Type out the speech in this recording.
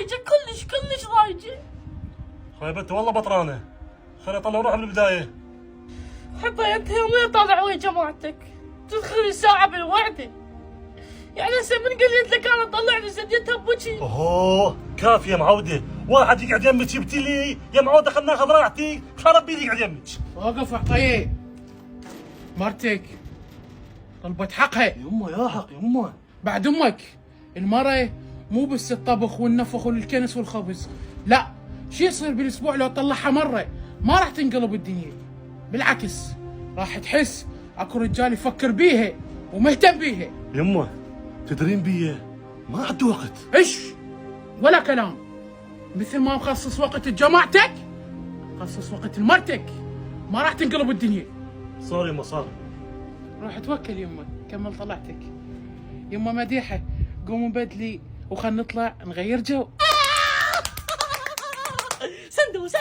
ضايجه كلش ضايجه. يا بنت والله بطرانه، خليني اطلع روحي من البدايه. حبا انت يومين طالع ويا جماعتك تدخل الساعه بالوعده، يعني هسه من قلت لك انا طلعني سديتها بوجهي. اوه كافي يا معوده، واحد يقعد يمك جبتي لي يا معوده، خلنا ناخذ راحتي، خرب بيدي يقعد يمك. وقف عطيه، مرتك طلبت حقها. يمه يا حق يمه. بعد امك المرأة مو بس الطبخ والنفخ والكنس والخبز، لا، شي يصير بالاسبوع لو طلعها مرة ما راح تنقلب الدنيا، بالعكس راح تحس اكو رجال يفكر بيها ومهتم بيها. يمه تدرين بيه ما عندي وقت. ايش ولا كلام، مثل ما مخصص وقت لجماعتك خصص وقت لمرتك، ما راح تنقلب الدنيا. صار يمه صار. روح توكل يمه، كمل طلعتك. يمه مديحه قوم بدلي وخلنا نطلع نغير جو. سندوسه